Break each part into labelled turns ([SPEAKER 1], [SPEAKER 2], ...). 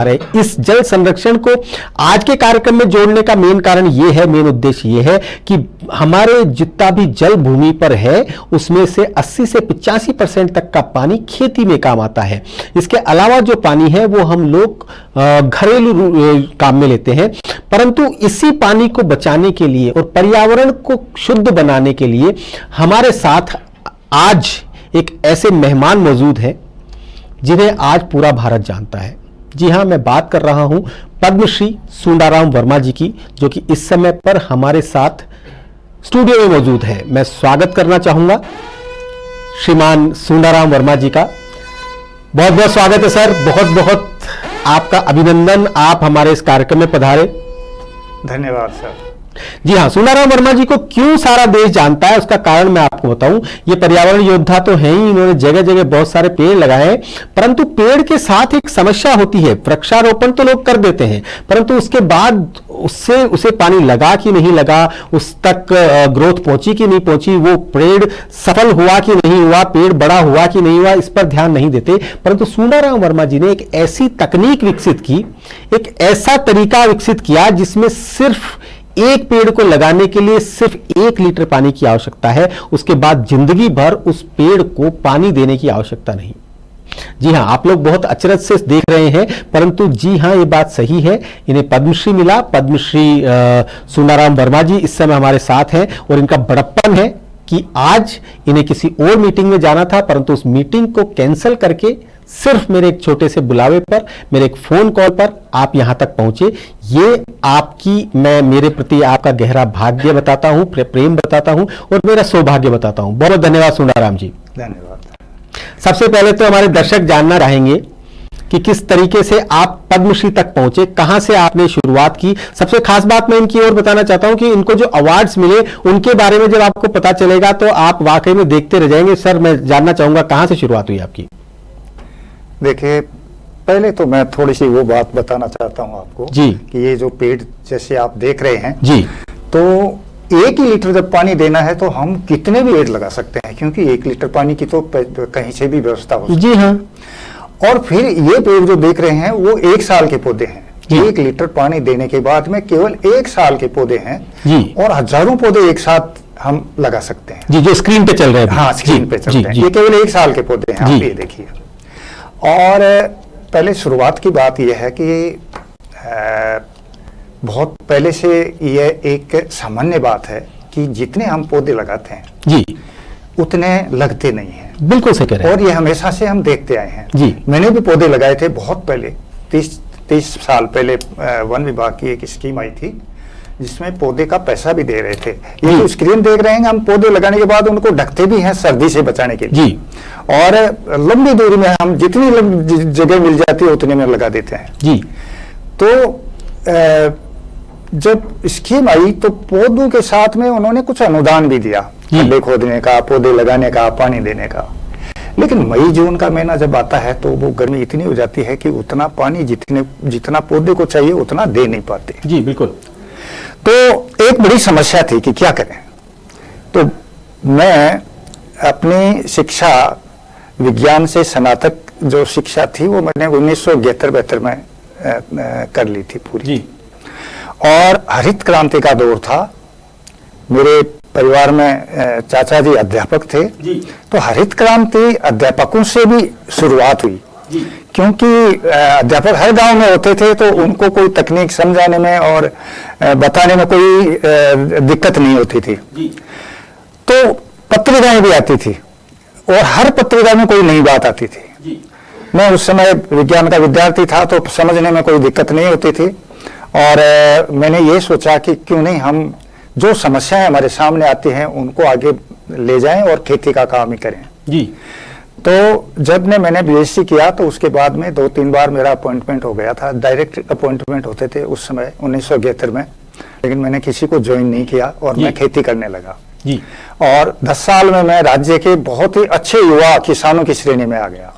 [SPEAKER 1] रहे। इस जल संरक्षण को आज के कार्यक्रम में जोड़ने का मेन कारण ये है, मेन उद्देश्य ये है कि हमारे जितना भी जल भूमि पर है उसमें से 80 से 85% तक का पानी खेती में काम आता है। इसके अलावा जो पानी है वो हम लोग घरेलू काम में लेते हैं, परंतु इसी पानी को बचाने के लिए और पर्यावरण को शुद्ध बनाने के लिए हमारे साथ आज एक ऐसे मेहमान मौजूद हैं जिन्हें आज पूरा भारत जानता है। जी हां, मैं बात कर रहा हूं पद्मश्री सुंदाराम वर्मा जी की, जो कि इस समय पर हमारे साथ स्टूडियो में मौजूद है। मैं स्वागत करना चाहूंगा श्रीमान सुंदाराम वर्मा जी का। बहुत बहुत स्वागत है सर, बहुत बहुत आपका अभिनंदन, आप हमारे इस कार्यक्रम में पधारे।
[SPEAKER 2] धन्यवाद सर।
[SPEAKER 1] जी हाँ, सुंदाराम वर्मा जी को क्यों सारा देश जानता है उसका कारण मैं आपको बताऊं। ये पर्यावरण योद्धा तो हैं ही, इन्होंने जगह जगह बहुत सारे पेड़ लगाए हैं, परंतु पेड़ के साथ एक समस्या होती है। वृक्षारोपण तो लोग कर देते हैं, परंतु उसके बाद उसे पानी लगा कि नहीं लगा, उस तक ग्रोथ पहुंची कि नहीं पहुंची, वो पेड़ सफल हुआ कि नहीं हुआ, पेड़ बड़ा हुआ कि नहीं हुआ, इस पर ध्यान नहीं देते। परंतु सुंदाराम वर्मा जी ने एक ऐसी तकनीक विकसित की, एक ऐसा तरीका विकसित किया जिसमें सिर्फ एक पेड़ को लगाने के लिए सिर्फ 1 लीटर पानी की आवश्यकता है, उसके बाद जिंदगी भर उस पेड़ को पानी देने की आवश्यकता नहीं। जी हां, आप लोग बहुत अचरज से देख रहे हैं, परंतु जी हां, ये बात सही है। इन्हें पद्मश्री मिला। पद्मश्री सुंदाराम वर्मा जी इस समय हमारे साथ हैं और इनका बड़प्पन है कि आज इन्हें किसी और मीटिंग में जाना था, परंतु उस मीटिंग को कैंसिल करके सिर्फ मेरे एक छोटे से बुलावे पर, मेरे एक फोन कॉल पर आप यहां तक पहुंचे। ये आपकी, मैं मेरे प्रति आपका गहरा भाग्य बताता हूं, प्रेम बताता हूं और मेरा सौभाग्य बताता हूं। बहुत धन्यवाद सुंदाराम जी।
[SPEAKER 2] धन्यवाद।
[SPEAKER 1] सबसे पहले तो हमारे दर्शक जानना चाहेंगे कि किस तरीके से आप पद्मश्री तक पहुंचे, कहां से आपने शुरुआत की। सबसे खास बात मैं इनकी ओर बताना चाहता हूं कि इनको जो अवार्ड्स मिले उनके बारे में जब आपको पता चलेगा तो आप वाकई में देखते रह जाएंगे। सर, मैं जानना चाहूंगा कहां से शुरुआत हुई आपकी।
[SPEAKER 2] देखिए, पहले तो मैं थोड़ी सी वो बात बताना चाहता हूं आपको
[SPEAKER 1] जी, कि
[SPEAKER 2] ये जो पेड़ जैसे आप देख रहे हैं
[SPEAKER 1] जी,
[SPEAKER 2] तो 1 ही लीटर जब पानी देना है तो हम कितने भी पेड़ लगा सकते हैं, क्योंकि 1 लीटर पानी की तो कहीं से भी व्यवस्था हो सकती है।
[SPEAKER 1] जी हाँ।
[SPEAKER 2] और फिर ये पेड़ जो देख रहे हैं वो 1 साल के पौधे हैं। 1 लीटर पानी देने के बाद में केवल 1 साल के पौधे हैं
[SPEAKER 1] जी, और
[SPEAKER 2] हजारों पौधे एक साथ हम लगा सकते हैं।
[SPEAKER 1] जी, जो स्क्रीन पे चल रहे हैं।
[SPEAKER 2] हाँ, स्क्रीन पे चलते हैं। ये केवल 1 साल के पौधे हैं, आप ये देखिए। और पहले शुरुआत की बात यह है कि बहुत पहले से यह एक सामान्य बात है कि जितने हम पौधे लगाते हैं
[SPEAKER 1] जी,
[SPEAKER 2] उतने लगते नहीं हैं।
[SPEAKER 1] बिल्कुल सही कह रहे हैं।
[SPEAKER 2] और ये हमेशा से हम देखते आए हैं।
[SPEAKER 1] जी,
[SPEAKER 2] मैंने भी पौधे लगाए थे बहुत पहले, 30 साल पहले। वन विभाग की एक स्कीम आई थी जिसमें पौधे का पैसा भी दे रहे थे। ये जो स्क्रीन देख रहे हैं, हम पौधे लगाने के बाद उनको ढकते भी हैं सर्दी से बचाने के लिए।
[SPEAKER 1] जी, और
[SPEAKER 2] लंबी दूरी में हम जितनी जगह मिल जाती है उतने में लगा देते हैं।
[SPEAKER 1] जी,
[SPEAKER 2] तो जब स्कीम आई तो पौधों के साथ में उन्होंने कुछ अनुदान भी दिया, गड्ढे खोदने का, पौधे लगाने का, पानी देने का। लेकिन मई जून का महीना जब आता है तो वो गर्मी इतनी हो जाती है कि उतना पानी जितना पौधे को चाहिए उतना दे नहीं पाते।
[SPEAKER 1] जी, बिल्कुल।
[SPEAKER 2] तो एक बड़ी समस्या थी कि क्या करें। तो मैं अपनी शिक्षा विज्ञान से स्नातक जो शिक्षा थी वो मैंने 1972 में कर ली थी पूरी।
[SPEAKER 1] जी,
[SPEAKER 2] और हरित क्रांति का दौर था। मेरे परिवार में चाचा जी अध्यापक थे
[SPEAKER 1] जी,
[SPEAKER 2] तो हरित क्रांति अध्यापकों से भी शुरुआत हुई
[SPEAKER 1] जी,
[SPEAKER 2] क्योंकि अध्यापक हर गांव में होते थे तो उनको कोई तकनीक समझाने में और बताने में कोई दिक्कत नहीं होती थी।
[SPEAKER 1] जी,
[SPEAKER 2] तो पत्रिकाएं भी आती थी और हर पत्रिका में कोई नई बात आती थी।
[SPEAKER 1] जी,
[SPEAKER 2] मैं उस समय विज्ञान का विद्यार्थी था तो समझने में कोई दिक्कत नहीं होती थी। और मैंने ये सोचा कि क्यों नहीं हम जो समस्याएं हमारे सामने आती हैं उनको आगे ले जाएं और खेती का काम ही करें।
[SPEAKER 1] जी,
[SPEAKER 2] तो जब मैंने बीएससी किया तो उसके बाद में 2-3 बार मेरा अपॉइंटमेंट हो गया था। डायरेक्ट अपॉइंटमेंट होते थे उस समय 1973 में, लेकिन मैंने किसी को ज्वाइन नहीं किया और मैं खेती करने लगा।
[SPEAKER 1] जी,
[SPEAKER 2] और 10 साल में मैं राज्य के बहुत ही अच्छे युवा किसानों की श्रेणी में आ गया।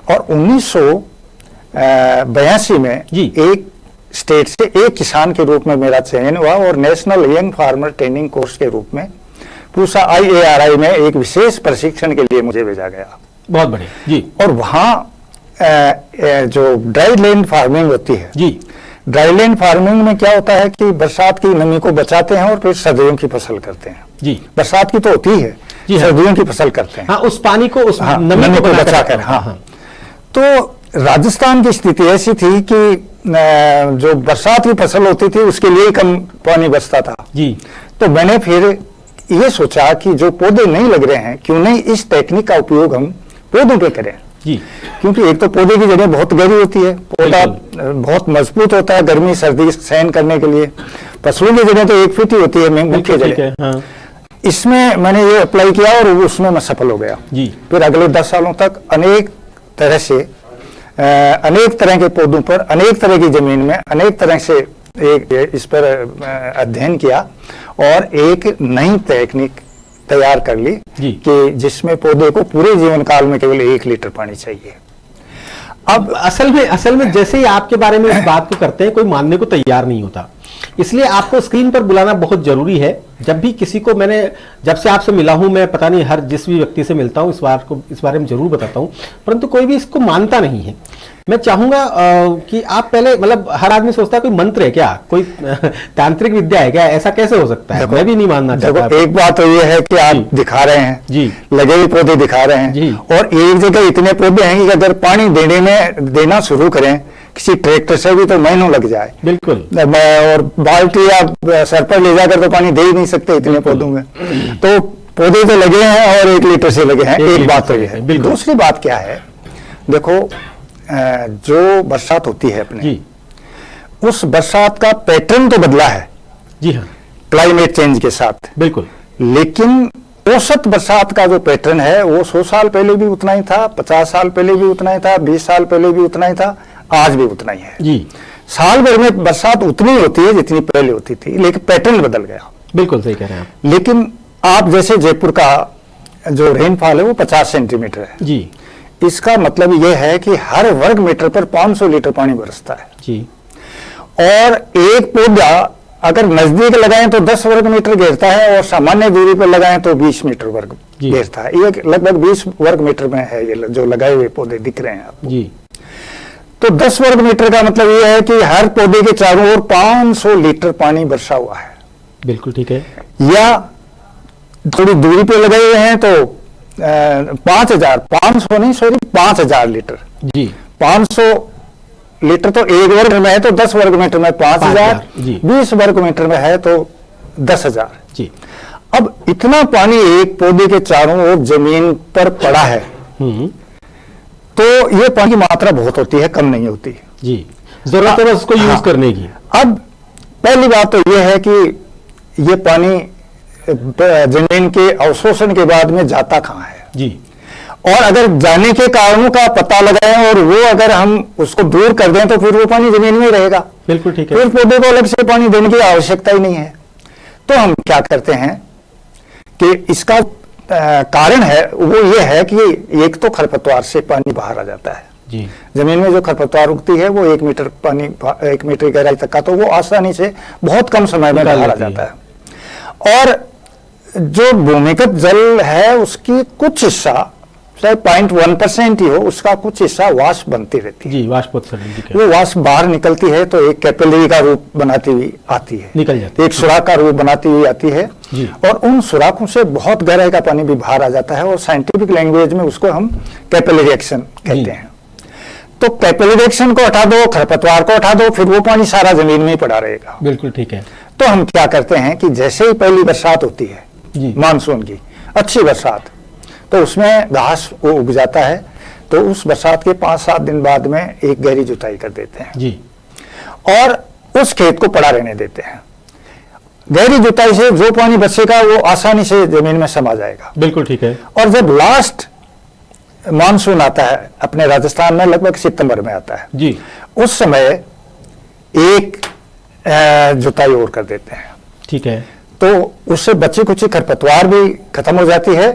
[SPEAKER 2] और 1982 में एक स्टेट से एक किसान के रूप में मेरा चयन हुआ और national young farmer training course के रूप में पूसा IARI में एक विशेष प्रशिक्षण के लिए मुझे भेजा गया।
[SPEAKER 1] बहुत बढ़िया। जी,
[SPEAKER 2] और वहां जो ड्राई लैंड फार्मिंग होती है
[SPEAKER 1] जी,
[SPEAKER 2] ड्राई लैंड फार्मिंग में क्या होता है कि बरसात की नमी को बचाते हैं और फिर सर्दियों की फसल करते हैं।
[SPEAKER 1] जी,
[SPEAKER 2] बरसात की तो होती है,
[SPEAKER 1] जी हाँ।
[SPEAKER 2] सर्दियों की फसल करते हैं।
[SPEAKER 1] हाँ, उस पानी को, उस
[SPEAKER 2] हाँ,
[SPEAKER 1] नमी को
[SPEAKER 2] बचाकर। हाँ। तो राजस्थान की स्थिति ऐसी थी कि जो बरसात की फसल होती थी उसके लिए कम पानी बचता था
[SPEAKER 1] जी।
[SPEAKER 2] तो मैंने फिर ये सोचा कि जो पौधे नहीं लग रहे हैं, क्यों नहीं इस टेक्निक का उपयोग हम पौधों पे करें।
[SPEAKER 1] जी,
[SPEAKER 2] क्योंकि एक तो पौधे की जड़ें बहुत गहरी होती है, पौधा बहुत मजबूत होता है गर्मी सर्दी सहन करने के लिए। फसलों की जड़ें तो 1 फीट ही होती है मुख्य जड़ें।
[SPEAKER 1] हाँ।
[SPEAKER 2] इसमें मैंने ये अप्लाई किया और उसमें मैं सफल हो गया।
[SPEAKER 1] जी।
[SPEAKER 2] फिर अगले 10 सालों तक अनेक तरह से अनेक तरह के पौधों पर, अनेक तरह की जमीन में, अनेक तरह से एक इस पर अध्ययन किया और एक नई टेक्निक तैयार कर ली कि जिसमें पौधे को पूरे जीवन काल में केवल 1 लीटर पानी चाहिए।
[SPEAKER 1] अब असल में जैसे ही आपके बारे में इस बात को करते हैं, कोई मानने को तैयार नहीं होता, इसलिए आपको स्क्रीन पर बुलाना बहुत जरूरी है। जब भी किसी को, मैंने जब से आपसे मिला हूं, मैं पता नहीं हर जिस भी व्यक्ति से मिलता हूं इस बारे में जरूर बताता हूं, परंतु कोई भी इसको मानता नहीं है। मैं चाहूंगा कि आप पहले, मतलब हर आदमी सोचता है कोई मंत्र है क्या, कोई तांत्रिक विद्या है क्या, ऐसा कैसे हो सकता है? मैं भी नहीं मानना चाहता।
[SPEAKER 2] एक बात तो ये है कि आप दिखा रहे हैं जी, लगे हुए पौधे दिखा रहे हैं जी, और एक जगह इतने पौधे हैं कि अगर पानी देना शुरू करें किसी ट्रैक्टर से भी तो महीनों लग जाए। बिल्कुल। और बाल्टी या सर पर ले जाकर तो पानी दे ही नहीं सकते इतने पौधों में। तो पौधे तो लगे हैं और 1 लीटर से लगे हैं। एक बात तो ये है। दूसरी बात क्या है, देखो जो बरसात होती है अपने जी, उस बरसात का पैटर्न तो बदला है जी हाँ, क्लाइमेट चेंज के साथ। बिल्कुल। लेकिन औसत बरसात का जो पैटर्न है वो 100 साल पहले भी उतना ही था, 50 साल पहले भी उतना ही था, 20 साल पहले भी उतना ही था, आज भी उतना ही है जी। साल भर में बरसात उतनी होती है जितनी पहले होती थी, लेकिन पैटर्न बदल गया। बिल्कुल सही कह रहे हैं आप। लेकिन आप जैसे जयपुर का जो रेनफॉल है वो 50 सेंटीमीटर है जी। इसका मतलब यह है कि हर वर्ग मीटर पर 500 लीटर पानी बरसता है जी। और एक पौधा अगर नजदीक लगाएं तो 10 वर्ग मीटर घेरता है और सामान्य दूरी पर लगाएं तो 20 मीटर वर्ग घेरता है। ये लगभग 20 वर्ग मीटर में है ये जो लगाए हुए पौधे दिख रहे हैं आपको जी। तो 10 वर्ग मीटर का मतलब यह है कि हर पौधे के चारों ओर 500 लीटर पानी बरसा हुआ है। बिल्कुल ठीक है। या थोड़ी दूरी पे लगाए हुए हैं तो 5,000 लीटर जी। 500 लीटर तो 1 वर्ग में है तो 10 वर्ग मीटर में 5,000, 20 वर्ग मीटर में है तो 10,000 जी। अब इतना पानी एक पौधे के चारों ओर जमीन पर पड़ा है तो ये पानी की मात्रा बहुत होती है, कम नहीं होती जी। जरूरत है उसको यूज करने की। अब पहली बात तो ये है कि ये पानी जमीन के अवशोषण के बाद में जाता कहाँ है जी। और अगर जाने के कारणों का पता लगाएं और वो अगर हम उसको दूर कर दें तो फिर वो पानी जमीन में रहेगा। बिल्कुल ठीक है। फिर पौधे को अलग से पानी देने की आवश्यकता ही नहीं है। तो हम क्या करते हैं कि इसका कारण है वो ये है कि एक तो खरपतवार से पानी बाहर आ जाता है जी। जमीन में जो खरपतवार उगती है वो 1 मीटर पानी, 1 मीटर गहराई तक का, तो वो आसानी से बहुत कम समय में बाहर आ जाता है। और जो भूमिगत जल है उसकी कुछ हिस्सा, चाहे 0.1% ही हो, उसका कुछ हिस्सा वाष्प बनती रहती है जी। वाष्प वो वाष्प बाहर निकलती है तो एक कैपिलरी का रूप बनाती हुई आती है, निकल जाती है, एक सुराख का रूप बनाती हुई आती है जी। और उन सुराखों से बहुत गहराई का पानी भी बाहर आ जाता है और साइंटिफिक लैंग्वेज में उसको हम कैपिलरी एक्शन कहते हैं। तो कैपिलरी एक्शन को हटा दो, खरपतवार को हटा दो, फिर वो पानी सारा जमीन में ही पड़ा रहेगा। बिल्कुल ठीक है। तो हम क्या करते हैं कि जैसे ही पहली बरसात होती है मानसून की अच्छी बरसात, तो उसमें घास वो उग जाता है, तो उस बरसात के 5-7 दिन बाद में एक गहरी जुताई कर देते हैं जी। और उस खेत को पड़ा रहने देते हैं। गहरी जुताई से जो पानी बचेगा वो आसानी से जमीन में समा जाएगा। बिल्कुल ठीक है। और जब लास्ट मानसून आता है अपने राजस्थान में, लगभग सितंबर में आता है जी, उस समय एक जुताई और कर देते हैं। ठीक है। तो उससे बची कुछ खरपतवार भी खत्म हो जाती है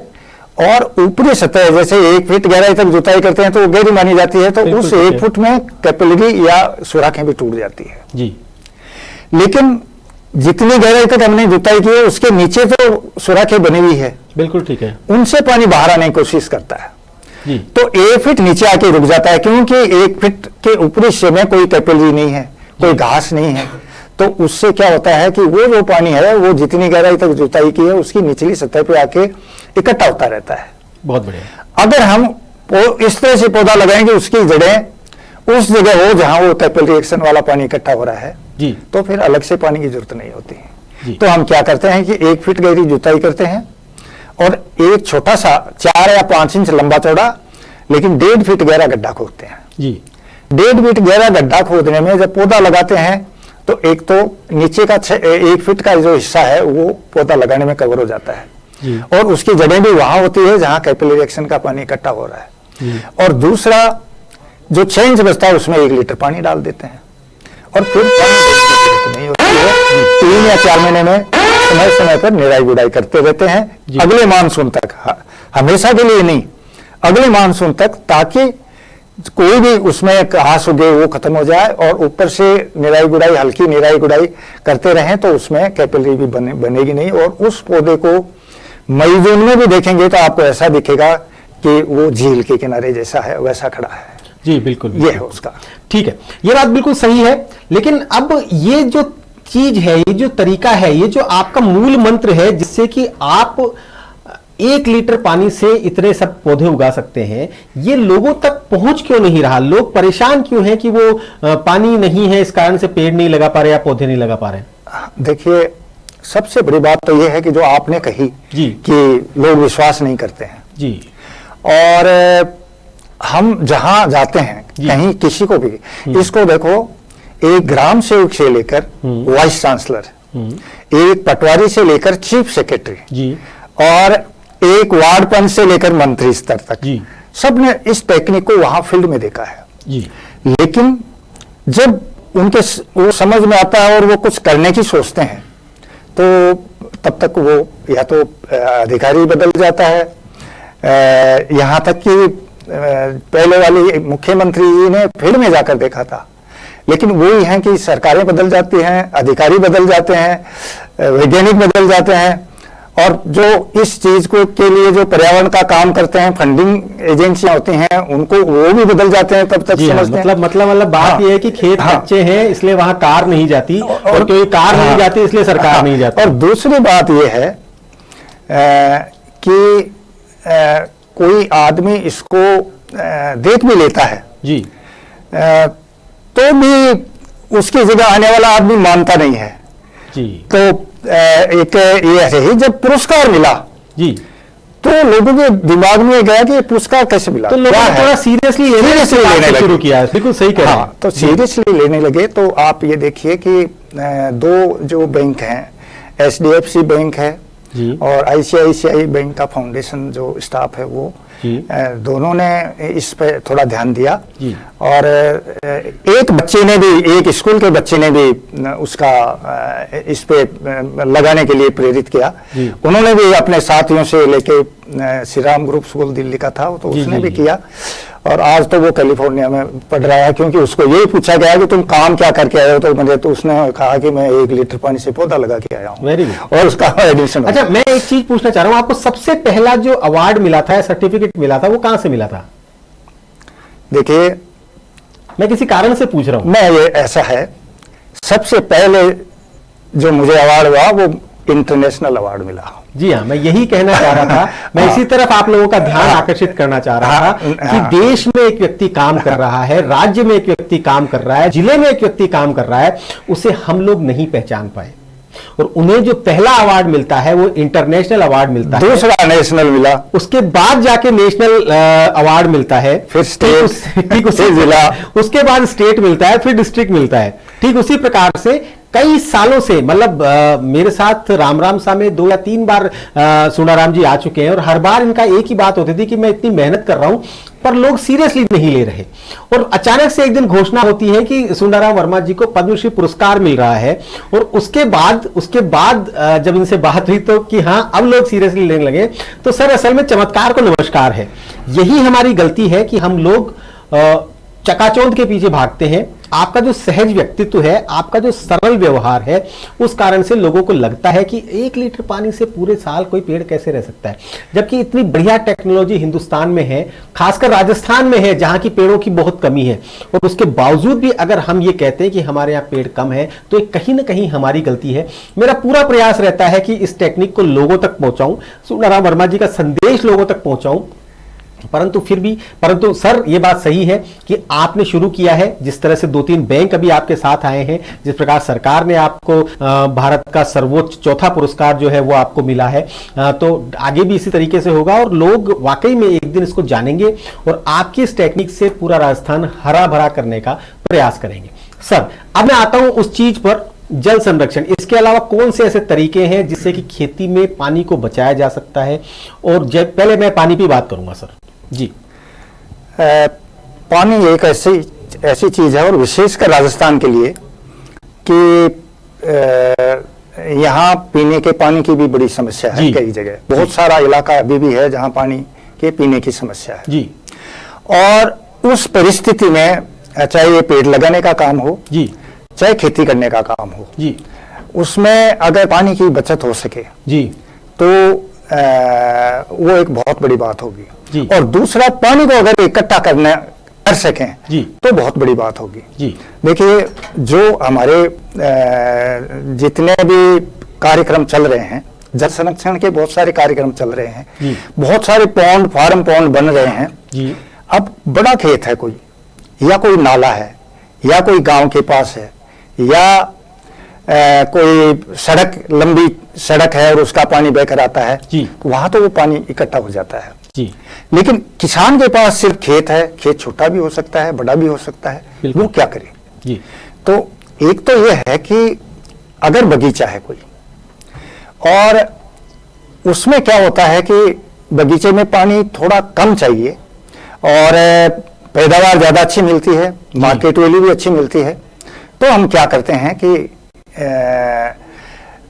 [SPEAKER 2] और ऊपरी सतह, जैसे 1 फीट गहराई तक जुताई करते हैं तो वो गहरी मानी जाती है, तो उस 1 फुट में कैपिलरी या सुराखें भी टूट जाती है जी। लेकिन जितनी गहराई तक हमने जुताई की है उसके नीचे तो सुराखें बनी हुई है। बिल्कुल ठीक है। उनसे पानी बाहर आने की कोशिश करता है।
[SPEAKER 1] जी।
[SPEAKER 2] तो 1 फीट नीचे आके रुक जाता है, क्योंकि 1 फीट के ऊपरी हिस्से में कोई कैपिलरी नहीं है, कोई घास नहीं है। तो उससे क्या होता है कि वो जो पानी है वो जितनी गहराई तक जुताई की है उसकी निचली सतह पे आके इकट्ठा होता रहता है।
[SPEAKER 1] बहुत बढ़िया।
[SPEAKER 2] अगर हम इस तरह से पौधा लगाएंगे उसकी जड़ें उस जगह हो जहां वो कैपिलरी एक्शन वाला पानी इकट्ठा हो रहा है
[SPEAKER 1] जी।
[SPEAKER 2] तो फिर अलग से पानी की जरूरत नहीं होती
[SPEAKER 1] जी।
[SPEAKER 2] तो हम क्या करते हैं कि 1 फीट गहरी जुताई करते हैं और एक छोटा सा 4 या 5 इंच लंबा चौड़ा लेकिन 1.5 फीट गहरा गड्ढा खोदते हैं।
[SPEAKER 1] जी।
[SPEAKER 2] 1.5 फीट गहरा गड्ढा खोदने में जब पौधा लगाते हैं तो एक तो नीचे का 1 फीट का जो हिस्सा है वो पौधा लगाने में कवर हो जाता है
[SPEAKER 1] जी।
[SPEAKER 2] और उसकी जड़ें भी वहां होती है जहां कैपिलरी एक्शन का पानी इकट्ठा हो रहा है
[SPEAKER 1] जी।
[SPEAKER 2] और दूसरा जो 6 इंच बचता है उसमें 1 लीटर पानी डाल देते हैं और फिर पानी देने की जरूरत नहीं होती है। 3 या 4 महीने में समय समय पर निराई गुड़ाई करते रहते हैं अगले मानसून तक, हमेशा के लिए नहीं, अगले मानसून तक, ताकि कोई भी उसमें घास उगे वो खत्म हो जाए और ऊपर से निराई गुड़ाई, हल्की निराई गुड़ाई करते रहें तो उसमें कैपिलरी भी बनेगी नहीं और उस पौधे को मई जून में भी देखेंगे तो आपको ऐसा दिखेगा कि वो झील के किनारे जैसा है वैसा खड़ा है।
[SPEAKER 1] जी बिल्कुल,
[SPEAKER 2] ये है उसका। ठीक है,
[SPEAKER 1] ये बात बिल्कुल सही है। लेकिन अब ये जो चीज है, ये जो तरीका है, ये जो आपका मूल मंत्र है जिससे कि आप 1 लीटर पानी से इतने सब पौधे उगा सकते हैं, ये लोगों तक पहुंच क्यों नहीं रहा? लोग परेशान क्यों हैं कि वो पानी नहीं है इस कारण से पेड़ नहीं लगा पा रहे या पौधे नहीं लगा पा रहे?
[SPEAKER 2] देखिए, सबसे बड़ी बात तो ये है कि जो आपने कही
[SPEAKER 1] जी
[SPEAKER 2] कि लोग विश्वास नहीं करते हैं
[SPEAKER 1] जी।
[SPEAKER 2] और हम जहां जाते हैं कहीं किसी को भी, इसको देखो, एक ग्राम सेवक से लेकर वाइस चांसलर, एक पटवारी से लेकर चीफ सेक्रेटरी
[SPEAKER 1] जी
[SPEAKER 2] और एक वार्ड पंच से लेकर मंत्री स्तर तक
[SPEAKER 1] जी,
[SPEAKER 2] सबने इस टेक्निक को वहां फील्ड में देखा है
[SPEAKER 1] जी।
[SPEAKER 2] लेकिन जब उनके वो समझ में आता है और वो कुछ करने की सोचते हैं तो तब तक वो या तो अधिकारी बदल जाता है, यहाँ तक कि पहले वाली मुख्यमंत्री जी ने फील्ड में जाकर देखा था, लेकिन वही है कि सरकारें बदल जाती हैं, अधिकारी बदल जाते हैं, वैज्ञानिक बदल जाते हैं और जो इस चीज को के लिए जो पर्यावरण का काम करते हैं, फंडिंग एजेंसियां होती हैं, उनको वो भी बदल जाते हैं, तब तक समझते हैं।
[SPEAKER 1] मतलब बात ये है कि खेत कच्चे हैं इसलिए वहां कार नहीं जाती और कोई कार नहीं जाती इसलिए सरकार नहीं जाती।
[SPEAKER 2] और दूसरी बात ये है कि कोई आदमी इसको देख भी लेता है
[SPEAKER 1] जी,
[SPEAKER 2] तो भी उसकी जगह आने वाला आदमी मानता नहीं है
[SPEAKER 1] जी।
[SPEAKER 2] तो एक ये ऐसे ही जब पुरस्कार मिला
[SPEAKER 1] जी
[SPEAKER 2] तो लोगों के दिमाग में गया कि पुरस्कार कैसे मिला,
[SPEAKER 1] तो लोगों ने थोड़ा सीरियसली लेने शुरू किया। बिल्कुल सही कह रहे हैं।
[SPEAKER 2] तो सीरियसली लेने लगे। तो आप ये देखिए कि 2 जो बैंक हैं, HDFC बैंक है
[SPEAKER 1] जी
[SPEAKER 2] और ICICI बैंक का फाउंडेशन जो स्टाफ है वो दोनों ने इस पे थोड़ा ध्यान दिया
[SPEAKER 1] जी।
[SPEAKER 2] और एक बच्चे ने भी, एक स्कूल के बच्चे ने भी उसका इस पे लगाने के लिए प्रेरित किया। उन्होंने भी अपने साथियों से लेके श्री राम ग्रुप स्कूल दिल्ली का था तो उसने भी किया और आज तो वो कैलिफोर्निया में पढ़ रहा है, क्योंकि उसको यही पूछा गया कि तुम काम क्या करके आए हो, तो मुझे तो उसने कहा कि मैं 1 लीटर पानी से पौधा लगा के आया हूँ।
[SPEAKER 1] Very good.
[SPEAKER 2] और उसका एडमिशन।
[SPEAKER 1] अच्छा, मैं एक चीज पूछना चाह रहा हूँ, आपको सबसे पहला जो अवार्ड मिला था, सर्टिफिकेट मिला था, वो कहां से मिला था?
[SPEAKER 2] देखिए,
[SPEAKER 1] मैं किसी कारण से पूछ रहा हूँ।
[SPEAKER 2] मैं ये ऐसा है, सबसे पहले जो मुझे अवार्ड हुआ वो इंटरनेशनल अवार्ड मिला।
[SPEAKER 1] जी हाँ, मैं यही कहना चाह रहा था। मैं इसी तरफ आप लोगों का ध्यान आकर्षित करना चाह रहा था कि देश में एक व्यक्ति काम कर रहा है, राज्य में एक व्यक्ति काम कर रहा है, जिले में एक व्यक्ति काम कर रहा है, उसे हम लोग नहीं पहचान पाए और उन्हें जो पहला अवार्ड मिलता है वो इंटरनेशनल अवार्ड मिलता है,
[SPEAKER 2] दूसरा नेशनल मिला,
[SPEAKER 1] उसके बाद जाके नेशनल अवार्ड मिलता है,
[SPEAKER 2] फिर स्टेट,
[SPEAKER 1] ठीक उसी जिला, उसके बाद स्टेट मिलता है, फिर डिस्ट्रिक्ट मिलता है। ठीक उसी प्रकार से कई सालों से, मतलब मेरे साथ राम सा में 2 या 3 बार सुनाराम जी आ चुके हैं और हर बार इनका एक ही बात होती थी कि मैं इतनी मेहनत कर रहा हूं पर लोग सीरियसली नहीं ले रहे। और अचानक से एक दिन घोषणा होती है कि सुनाराम वर्मा जी को पद्मश्री पुरस्कार मिल रहा है और उसके बाद जब इनसे बात हुई तो कि हाँ अब लोग सीरियसली लेने लगे। तो सर, असल में चमत्कार को नमस्कार है। यही हमारी गलती है कि हम लोग चकाचौंध के पीछे भागते हैं, आपका जो सहज व्यक्तित्व है, आपका जो सरल व्यवहार है, उस कारण से लोगों को लगता है कि 1 लीटर पानी से पूरे साल कोई पेड़ कैसे रह सकता है। जबकि इतनी बढ़िया टेक्नोलॉजी हिंदुस्तान में है, खासकर राजस्थान में है जहां की पेड़ों की बहुत कमी है, और उसके बावजूद भी अगर हम ये कहते हैं कि हमारे यहाँ पेड़ कम है, तो ये कहीं ना कहीं हमारी गलती है। मेरा पूरा प्रयास रहता है कि इस टेक्निक को लोगों तक पहुंचाऊं, सुनाराम वर्मा जी का संदेश लोगों तक पहुंचाऊं, परंतु सर ये बात सही है कि आपने शुरू किया है, जिस तरह से 2-3 बैंक अभी आपके साथ आए हैं, जिस प्रकार सरकार ने आपको भारत का सर्वोच्च चौथा पुरस्कार जो है वो आपको मिला है, तो आगे भी इसी तरीके से होगा और लोग वाकई में एक दिन इसको जानेंगे और आपकी इस टेक्निक से पूरा राजस्थान हरा भरा करने का प्रयास करेंगे। सर अब मैं आता हूं उस चीज पर, जल संरक्षण, इसके अलावा कौन से ऐसे तरीके हैं जिससे कि खेती में पानी को बचाया जा सकता है? और पहले मैं पानी की बात करूंगा सर जी।
[SPEAKER 2] पानी एक ऐसी चीज है और विशेषकर राजस्थान के लिए कि यहाँ पीने के पानी की भी बड़ी समस्या है। कई जगह बहुत सारा इलाका अभी भी है जहाँ पानी के पीने की समस्या है जी। और उस परिस्थिति में चाहे ये पेड़ लगाने का काम हो जी, चाहे खेती करने का काम हो जी, उसमें अगर पानी की बचत हो सके जी तो वो एक बहुत बड़ी बात होगी। और दूसरा, पानी को अगर इकट्ठा कर सकें जी तो बहुत बड़ी बात होगी जी। देखिए, जो हमारे जितने भी कार्यक्रम चल रहे हैं, जल संरक्षण के बहुत सारे कार्यक्रम चल रहे हैं जी, बहुत सारे पौंड, फार्म पौंड बन रहे हैं जी। अब बड़ा खेत है कोई, या कोई नाला है, या कोई गांव के पास है, या कोई सड़क, लंबी सड़क है और उसका पानी बहकर आता है जी, वहां तो वो पानी इकट्ठा हो जाता है जी। लेकिन किसान के पास सिर्फ खेत है, खेत छोटा भी हो सकता है, बड़ा भी हो सकता है, वो क्या करे जी? तो एक तो ये है कि अगर बगीचा है कोई, और उसमें क्या होता है कि बगीचे में पानी थोड़ा कम चाहिए और पैदावार ज्यादा अच्छी मिलती है, मार्केट वैल्यू भी अच्छी मिलती है, तो हम क्या करते हैं कि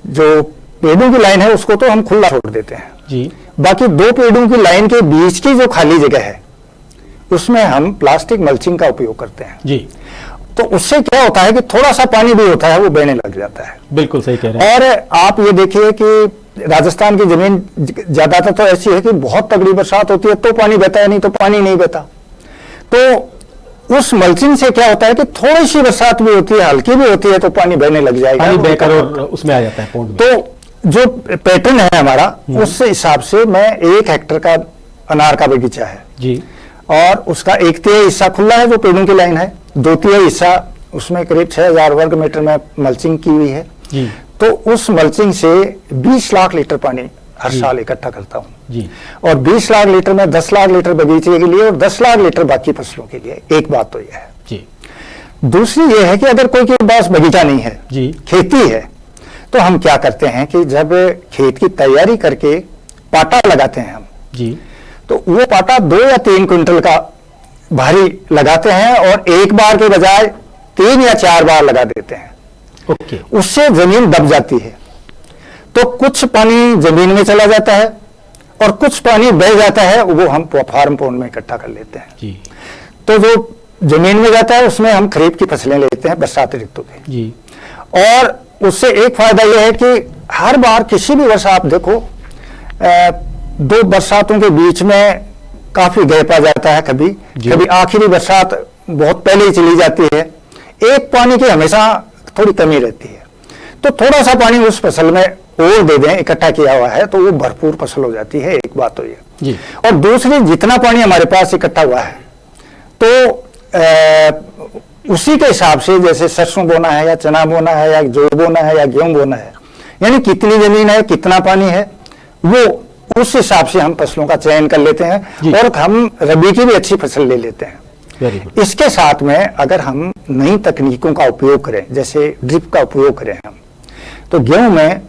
[SPEAKER 2] जो पेड़ों की लाइन है उसको तो हम खुला छोड़ देते हैं जी। बाकी 2 पेड़ों की लाइन के बीच की जो खाली जगह है उसमें हम प्लास्टिक मल्चिंग का उपयोग करते हैं जी। तो उससे क्या होता है कि थोड़ा सा पानी भी होता है वो बहने लग जाता है। बिल्कुल सही कह रहे हैं। और आप ये देखिए कि राजस्थान की जमीन ज्यादातर तो ऐसी है कि बहुत तगड़ी बरसात होती है तो पानी बहता है, नहीं तो पानी नहीं बहता। तो उस मल्चिंग से क्या होता है कि थोड़ी सी बरसात भी होती है, हल्की भी होती है, तो पानी बहने लग जाएगा, पानी बहकर और उसमें आ जाता है पौंड में। तो जो पैटर्न है हमारा, उस हिसाब से मैं 1 हेक्टेयर का अनार का बगीचा है जी, और उसका 1/3 हिस्सा खुला है जो पेड़ों की लाइन है, 2/3 हिस्सा उसमें करीब 6000 वर्ग मीटर में मल्चिंग की हुई है जी। तो उस मल्चिंग से 20 लाख लीटर पानी हर साल इकट्ठा करता हूँ जी। और 20 लाख लीटर में 10 लाख लीटर बगीचे के लिए और 10 लाख लीटर बाकी फसलों के लिए। एक बात तो यह है जी। दूसरी ये है कि अगर कोई के पास बगीचा नहीं है जी, खेती है, तो हम क्या करते हैं कि जब खेत की तैयारी करके पाटा लगाते हैं हम जी, तो वो पाटा 2 या 3 क्विंटल का भारी लगाते हैं और एक बार के बजाय 3 या 4 बार लगा देते हैं। ओके। उससे जमीन दब जाती है, तो कुछ पानी जमीन में चला जाता है और कुछ पानी बह जाता है, वो हम फार्म पॉन्ड में इकट्ठा कर लेते हैं जी। तो जो जमीन में जाता है उसमें हम खरीफ की फसलें लेते हैं बरसाती ऋतु के जी। और उससे एक फायदा यह है कि हर बार किसी भी वर्ष आप देखो 2 बरसातों के बीच में काफी गैप आ जाता है, कभी आखिरी बरसात बहुत पहले ही चली जाती है, एक पानी की हमेशा थोड़ी कमी रहती है। तो थोड़ा सा पानी उस फसल में और दे दें, इकट्ठा किया हुआ है, तो वो भरपूर फसल हो जाती है। एक बात तो ये जी। और दूसरी, जितना पानी हमारे पास इकट्ठा हुआ है तो उसी के हिसाब से, जैसे सरसों बोना है या चना बोना है या जौ बोना है या गेहूं बोना है, यानी कितनी जमीन है, कितना पानी है, वो उस हिसाब से हम फसलों का चयन कर लेते हैं और हम रबी की भी अच्छी फसल ले लेते हैं। इसके साथ में अगर हम नई तकनीकों का उपयोग करें, जैसे ड्रिप का उपयोग करें हम, तो गेहूं में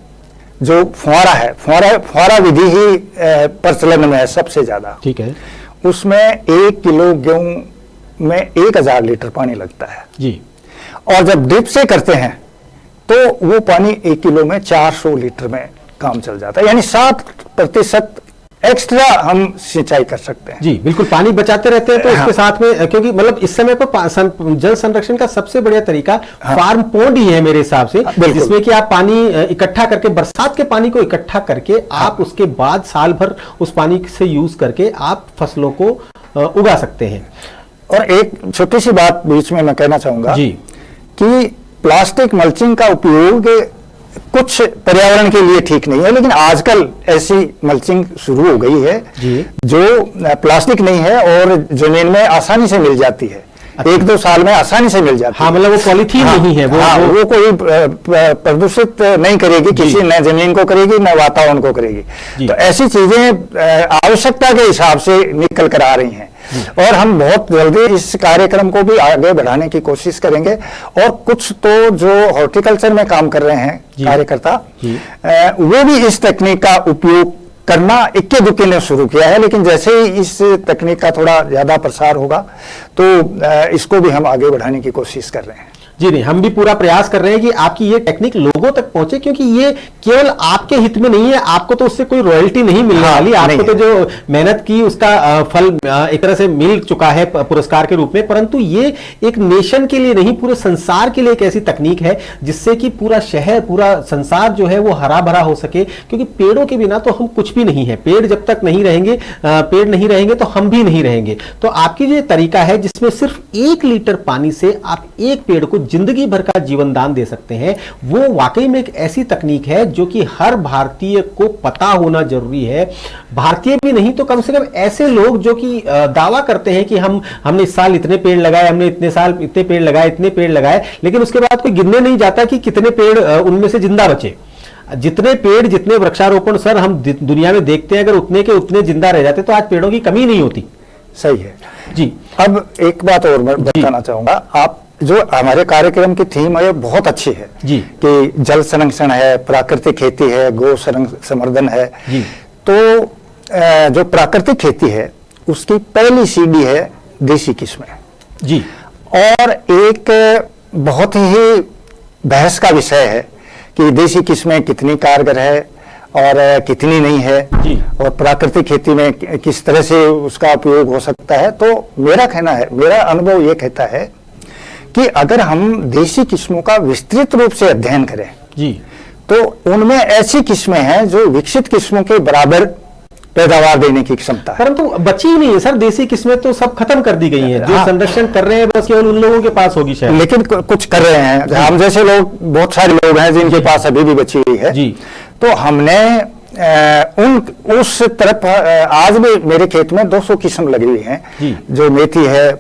[SPEAKER 2] जो फुहारा है, फुहारा विधि ही प्रचलन में है सबसे ज्यादा, ठीक है। उसमें 1 किलो गेहूं में 1000 लीटर पानी लगता है जी। और जब ड्रिप से करते हैं तो वो पानी 1 किलो में 400 लीटर में काम चल जाता है, यानी 7% एक्स्ट्रा हम सिंचाई कर सकते हैं।
[SPEAKER 1] जी बिल्कुल, पानी बचाते रहते हैं तो
[SPEAKER 2] हाँ।
[SPEAKER 1] इसके साथ में, क्योंकि मतलब इस समय पर जल संरक्षण का सबसे बढ़िया तरीका फार्म पोंड ही है मेरे हिसाब से, जिसमें कि आप पानी इकट्ठा करके, बरसात के पानी को इकट्ठा करके आप उसके बाद साल भर उस पानी से यूज करके आप फसलों को उगा सकते हैं।
[SPEAKER 2] और एक छोटी सी बात बीच में मैं कहना चाहूंगा
[SPEAKER 1] जी
[SPEAKER 2] कि प्लास्टिक मल्चिंग का उपयोग कुछ पर्यावरण के लिए ठीक नहीं है, लेकिन आजकल ऐसी मल्चिंग शुरू हो गई है
[SPEAKER 1] जी।
[SPEAKER 2] जो प्लास्टिक नहीं है और जमीन में आसानी से मिल जाती है।
[SPEAKER 1] अच्छा।
[SPEAKER 2] 1-2 साल में आसानी से मिल जाती है।
[SPEAKER 1] हाँ, मतलब वो पॉलीथीन नहीं है,
[SPEAKER 2] वो कोई प्रदूषित नहीं करेगी, किसी न जमीन को करेगी न वातावरण को करेगी। तो ऐसी चीजें आवश्यकता के हिसाब से निकल कर आ रही हैं और हम बहुत जल्दी इस कार्यक्रम को भी आगे बढ़ाने की कोशिश करेंगे। और कुछ तो जो हॉर्टिकल्चर में काम कर रहे हैं कार्यकर्ता, वो भी इस तकनीक का उपयोग करना इक्के दुक्के ने शुरू किया है, लेकिन जैसे ही इस तकनीक का थोड़ा ज्यादा प्रसार होगा तो इसको भी हम आगे बढ़ाने की कोशिश कर रहे हैं।
[SPEAKER 1] जी नहीं, हम भी पूरा प्रयास कर रहे हैं कि आपकी ये टेक्निक लोगों तक पहुंचे, क्योंकि ये केवल आपके हित में नहीं है, आपको तो उससे कोई रॉयल्टी नहीं मिलने वाली, आपको तो जो मेहनत की उसका फल एक तरह से मिल चुका है पुरस्कार के रूप में, परंतु ये एक नेशन के लिए नहीं, पूरे संसार के लिए एक ऐसी तकनीक है जिससे कि पूरा शहर, पूरा संसार जो है वो हरा भरा हो सके। क्योंकि पेड़ों के बिना तो हम कुछ भी नहीं है, पेड़ जब तक नहीं रहेंगे, पेड़ नहीं रहेंगे तो हम भी नहीं रहेंगे। तो आपकी जो तरीका है जिसमें सिर्फ 1 लीटर पानी से आप एक पेड़ को जिंदगी भर का जीवन दान दे सकते हैं, वो वाकई में एक ऐसी तकनीक है जो कि हर भारतीय को पता होना जरूरी है। भारतीय भी नहीं तो कम से कम ऐसे लोग जो कि दावा करते हैं कि हमने इस साल इतने पेड़ लगाए, हमने इतने साल इतने पेड़ लगाए, इतने पेड़ लगाए, लेकिन उसके बाद कोई गिनने नहीं जाता कि कितने पेड़ उनमें से जिंदा बचे। जितने पेड़, जितने वृक्षारोपण सर हम दुनिया में देखते हैं, अगर उतने के उतने जिंदा रह जाते तो आज पेड़ों की कमी नहीं होती।
[SPEAKER 2] सही है
[SPEAKER 1] जी।
[SPEAKER 2] अब एक बात और मैं बताना चाहूंगा, आप जो हमारे कार्यक्रम की थीम है बहुत अच्छी है
[SPEAKER 1] जी,
[SPEAKER 2] कि जल संरक्षण है, प्राकृतिक खेती है, गौ संवर्धन है
[SPEAKER 1] जी।
[SPEAKER 2] तो जो प्राकृतिक खेती है उसकी पहली सीढ़ी है देसी किस्में
[SPEAKER 1] जी।
[SPEAKER 2] और एक बहुत ही बहस का विषय है कि देसी किस्में कितनी कारगर है और कितनी नहीं है
[SPEAKER 1] जी।
[SPEAKER 2] और प्राकृतिक खेती में किस तरह से उसका उपयोग हो सकता है। तो मेरा कहना है, मेरा अनुभव ये कहता है कि अगर हम देसी किस्मों का विस्तृत रूप से अध्ययन करें
[SPEAKER 1] जी,
[SPEAKER 2] तो उनमें ऐसी किस्में हैं जो विकसित किस्मों के बराबर पैदावार देने की क्षमता है।
[SPEAKER 1] परंतु बची ही नहीं है सर, देसी किस्में तो सब खत्म कर दी गई हैं। जो संरक्षण कर रहे हैं बस केवल उन लोगों के पास होगी शायद,
[SPEAKER 2] लेकिन कुछ कर रहे हैं। हम जैसे लोग, बहुत सारे लोग हैं जिनके पास अभी भी बची हुई है
[SPEAKER 1] जी।
[SPEAKER 2] तो हमने उस तरफ, आज भी मेरे खेत में 200 किस्म लगी हुई हैं, जो मेथी है,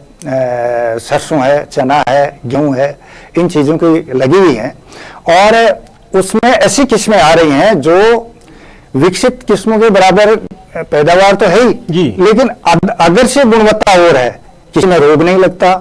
[SPEAKER 2] सरसों है, चना है, गेहूं है, इन चीजों की लगी हुई हैं। और उसमें ऐसी किस्में आ रही हैं जो विकसित किस्मों के बराबर पैदावार तो है ही, लेकिन अगर से गुणवत्ता और है, किसी में रोग नहीं लगता,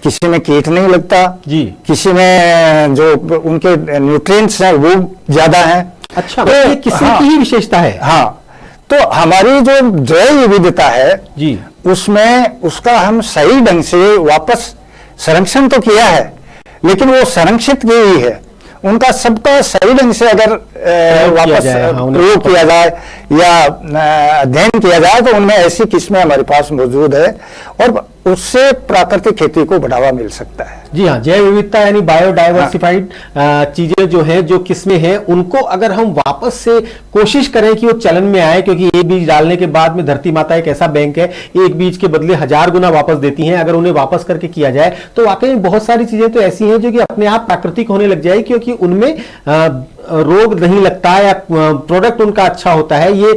[SPEAKER 2] किसी में कीट नहीं लगता जी, किसी में जो उनके न्यूट्रिएंट्स हैं वो ज्यादा हैं।
[SPEAKER 1] अच्छा, तो ये किस्म की ही विशेषता है।
[SPEAKER 2] हाँ, तो हमारी जो जैव विविधता है जी, उसमें उसका हम सही ढंग से वापस संरक्षण तो किया है, लेकिन वो संरक्षित की ही है। उनका सबका सही ढंग से अगर वापस प्रयोग किया जाए या अध्ययन किया जाए तो उनमें ऐसी किस्में हमारे पास मौजूद है और उससे प्राकृतिक खेती को बढ़ावा मिल सकता है।
[SPEAKER 1] जी हाँ, जैव विविधता यानी बायोडाइवर्सिफाइड चीजें जो हैं, जो किस्में हैं, उनको अगर हम वापस से कोशिश करें कि वो चलन में आए, क्योंकि एक बीज डालने के बाद में धरती माता एक ऐसा बैंक है, एक बीज के बदले 1000 गुना वापस देती हैं। अगर उन्हें वापस करके किया जाए तो वाकई में बहुत सारी चीजें तो ऐसी हैं जो कि अपने आप प्राकृतिक होने लग जाए, क्योंकि उनमें रोग नहीं लगता या प्रोडक्ट उनका अच्छा होता है। ये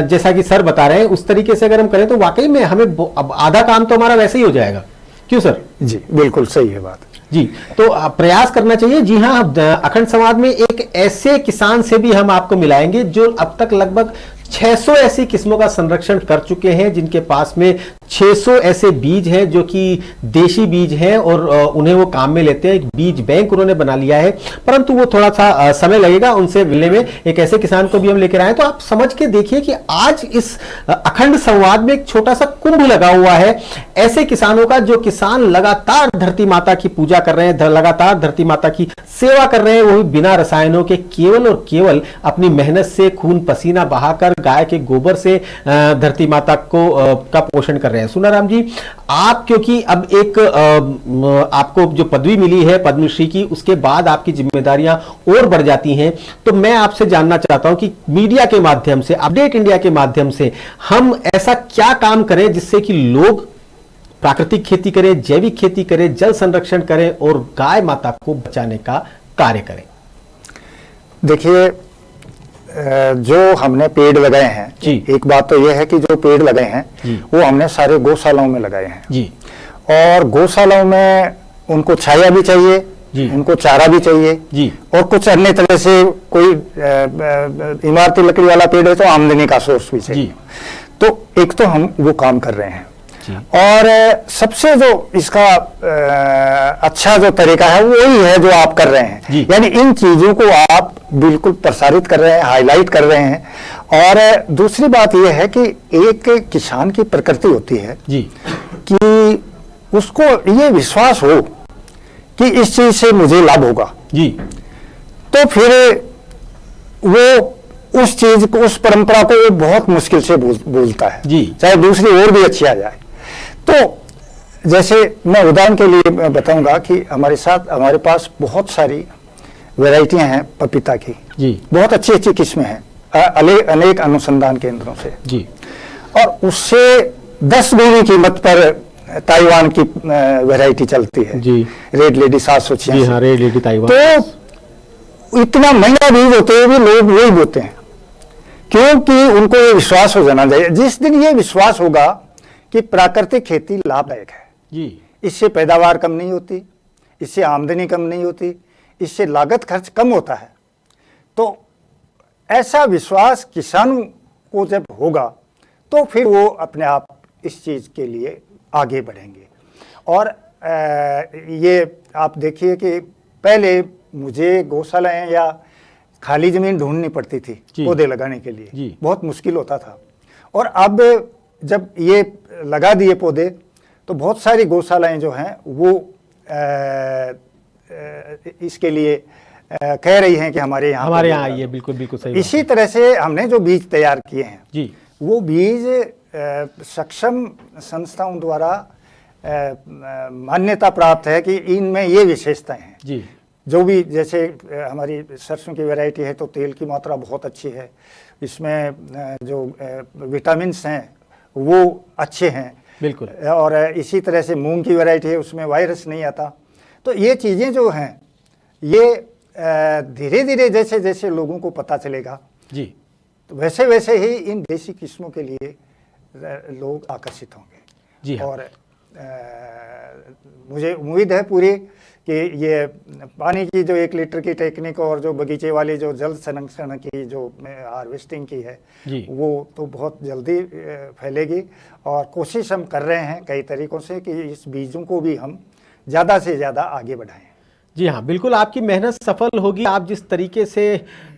[SPEAKER 1] जैसा कि सर बता रहे हैं उस तरीके से अगर हम करें तो वाकई में हमें अब आधा काम तो हमारा वैसे ही हो जाएगा। क्यों सर?
[SPEAKER 2] जी बिल्कुल सही है बात
[SPEAKER 1] जी। तो प्रयास करना चाहिए। जी हाँ, अखंड संवाद में एक ऐसे किसान से भी हम आपको मिलाएंगे जो अब तक लगभग 600 ऐसी किस्मों का संरक्षण कर चुके हैं, जिनके पास में 600 ऐसे बीज हैं जो कि देशी बीज हैं और उन्हें वो काम में लेते हैं। एक बीज बैंक उन्होंने बना लिया है, परंतु वो थोड़ा सा समय लगेगा उनसे मिलने में। एक ऐसे किसान को भी हम लेकर आए। तो आप समझ के देखिए कि आज इस अखंड संवाद में एक छोटा सा कुंभ लगा हुआ है ऐसे किसानों का, जो किसान लगातार धरती माता की पूजा कर रहे हैं, लगातार धरती माता की सेवा कर रहे हैं, वो भी बिना रसायनों के, केवल और केवल अपनी मेहनत से, खून पसीना बहाकर, गाय के गोबर से धरती माता को का पोषण कर रहे हैं। सुनाराम जी, आप क्योंकि अब एक आपको जो पदवी मिली है पद्मश्री की, उसके बाद आपकी जिम्मेदारियां और बढ़ जाती हैं, तो मैं आपसे जानना चाहता हूं कि मीडिया के माध्यम से, अपडेट इंडिया के माध्यम से हम ऐसा क्या काम करें जिससे कि लोग प्राकृतिक खेती करें, जैविक खेती करें, जल संरक्षण करें और गाय माता को बचाने का कार्य करें।
[SPEAKER 2] देखिए, जो हमने पेड़ लगाए हैं
[SPEAKER 1] जी,
[SPEAKER 2] एक बात तो यह है कि जो पेड़ लगाए हैं वो हमने सारे गौशालाओं में लगाए हैं
[SPEAKER 1] जी, और
[SPEAKER 2] गौशालाओं में उनको छाया भी चाहिए
[SPEAKER 1] जी,
[SPEAKER 2] उनको चारा भी चाहिए
[SPEAKER 1] जी,
[SPEAKER 2] और कुछ अन्य तरह से कोई इमारती लकड़ी वाला पेड़ है तो आमदनी का सोर्स भी चाहिए। तो एक तो हम वो काम कर रहे हैं और सबसे जो इसका अच्छा जो तरीका है वो वही है जो आप कर रहे हैं, यानी इन चीजों को आप बिल्कुल प्रसारित कर रहे हैं, हाईलाइट कर रहे हैं। और दूसरी बात यह है कि एक किसान की प्रकृति होती है जी कि उसको ये विश्वास हो कि इस चीज से मुझे लाभ होगा जी, तो फिर वो उस चीज को, उस परंपरा को वो बहुत मुश्किल से भूलता है जी, चाहे दूसरी और भी अच्छी आ जाए। तो जैसे मैं उदाहरण के लिए बताऊंगा कि हमारे पास बहुत सारी वैरायटियां हैं पपीता की जी, बहुत अच्छी अच्छी किस्में हैं अनेक अनुसंधान केंद्रों से जी, और उससे 10 गुनी कीमत पर ताइवान की वैरायटी चलती है जी, रेड लेडी 786 जी, हाँ, रेड लेडी ताइवान। तो इतना महंगा बीज होते हुए भी लोग वही बोते हैं, क्योंकि उनको ये विश्वास हो जाना चाहिए। जिस दिन ये विश्वास होगा कि प्राकृतिक खेती लाभदायक है जी, इससे पैदावार कम नहीं होती, इससे आमदनी कम नहीं होती, इससे लागत खर्च कम होता है, तो ऐसा विश्वास किसानों को जब होगा तो फिर वो अपने आप इस चीज के लिए आगे बढ़ेंगे। और ये आप देखिए कि पहले मुझे गौशालाएं या खाली जमीन ढूंढनी पड़ती थी पौधे लगाने के लिए, बहुत मुश्किल होता था। और अब जब ये लगा दिए पौधे तो बहुत सारी गौशालाएं जो हैं वो इसके लिए कह रही हैं कि हमारे यहाँ
[SPEAKER 1] आइए। बिल्कुल बिल्कुल सही।
[SPEAKER 2] इसी तरह से हमने जो बीज तैयार किए हैं जी, वो बीज सक्षम संस्थाओं द्वारा मान्यता प्राप्त है कि इनमें ये विशेषताएं हैं जी, जो भी, जैसे हमारी सरसों की वैरायटी है तो तेल की मात्रा बहुत अच्छी है, इसमें जो विटामिन्स हैं वो अच्छे हैं बिल्कुल, और इसी तरह से मूंग की वैरायटी है उसमें वायरस नहीं आता। तो ये चीज़ें जो हैं ये धीरे धीरे जैसे जैसे लोगों को पता चलेगा जी, तो वैसे वैसे ही इन देसी किस्मों के लिए लोग आकर्षित होंगे जी। हाँ। और मुझे उम्मीद है पूरी कि ये पानी की जो 1 लीटर की टेक्निक और जो बगीचे वाली जो जल संरक्षण की जो हार्वेस्टिंग की है वो तो बहुत जल्दी फैलेगी। और कोशिश हम कर रहे हैं कई तरीकों से कि इस बीजों को भी हम ज़्यादा से ज़्यादा आगे बढ़ाएं।
[SPEAKER 1] जी हाँ, बिल्कुल आपकी मेहनत सफल होगी। आप जिस तरीके से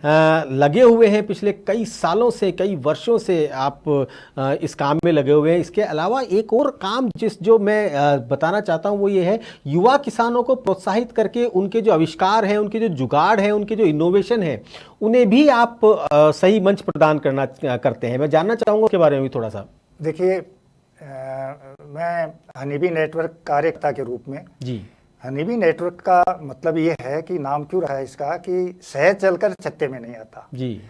[SPEAKER 1] लगे हुए हैं पिछले कई सालों से, कई वर्षों से आप इस काम में लगे हुए हैं। इसके अलावा एक और काम जो मैं बताना चाहता हूं वो ये है, युवा किसानों को प्रोत्साहित करके उनके जो आविष्कार हैं, उनके जो जुगाड़ हैं, उनके जो इनोवेशन है, उन्हें भी आप सही मंच प्रदान करते हैं। मैं जानना चाहूँगा उसके बारे में भी थोड़ा सा।
[SPEAKER 2] देखिए, मैं हनीबी नेटवर्क कार्यकर्ता के रूप में जी, हनीबी नेटवर्क का मतलब ये है कि नाम क्यों रहा है इसका कि शहद चलकर छत्ते में नहीं आता जी,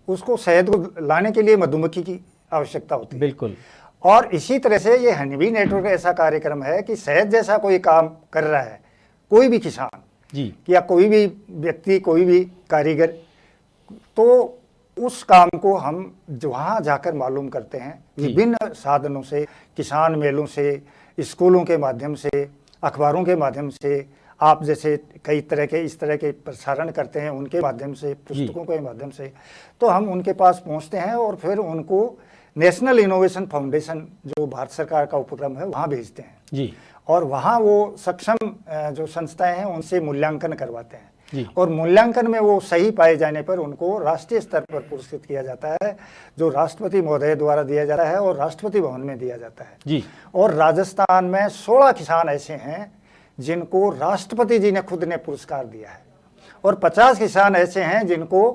[SPEAKER 2] उसको शहद को लाने के लिए मधुमक्खी की आवश्यकता होती है बिल्कुल। और इसी तरह से ये हनीबी नेटवर्क ऐसा कार्यक्रम है कि शहद जैसा कोई काम कर रहा है कोई भी किसान जी, या कोई भी व्यक्ति, कोई भी कारीगर, तो उस काम को हम वहाँ जाकर मालूम करते हैं विभिन्न साधनों से, किसान मेलों से, स्कूलों के माध्यम से, अखबारों के माध्यम से, आप जैसे कई तरह के इस तरह के प्रसारण करते हैं उनके माध्यम से, पुस्तकों के माध्यम से, तो हम उनके पास पहुंचते हैं और फिर उनको नेशनल इनोवेशन फाउंडेशन जो भारत सरकार का उपक्रम है वहाँ भेजते हैं
[SPEAKER 1] जी
[SPEAKER 2] और वहाँ वो सक्षम जो संस्थाएं हैं उनसे मूल्यांकन करवाते हैं
[SPEAKER 1] जी
[SPEAKER 2] और मूल्यांकन में वो सही पाए जाने पर उनको राष्ट्रीय स्तर पर पुरस्कृत किया जाता है, जो राष्ट्रपति महोदय द्वारा दिया जाता है और राष्ट्रपति भवन में दिया जाता है
[SPEAKER 1] जी।
[SPEAKER 2] और राजस्थान में 16 किसान ऐसे हैं जिनको राष्ट्रपति जी ने खुद ने पुरस्कार दिया है और 50 किसान ऐसे हैं जिनको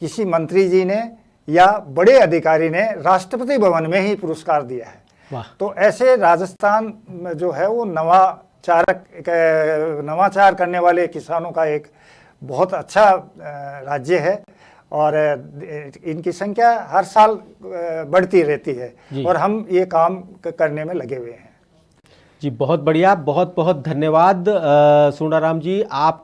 [SPEAKER 2] किसी मंत्री जी ने या बड़े अधिकारी ने राष्ट्रपति भवन में ही पुरस्कार दिया है।
[SPEAKER 1] वाह।
[SPEAKER 2] तो ऐसे राजस्थान में जो है वो नवाचार करने वाले किसानों का एक बहुत अच्छा राज्य है और इनकी संख्या हर साल बढ़ती रहती है और हम ये काम करने में लगे हुए हैं।
[SPEAKER 1] जी बहुत बढ़िया, बहुत बहुत धन्यवाद सुनाराम जी। आप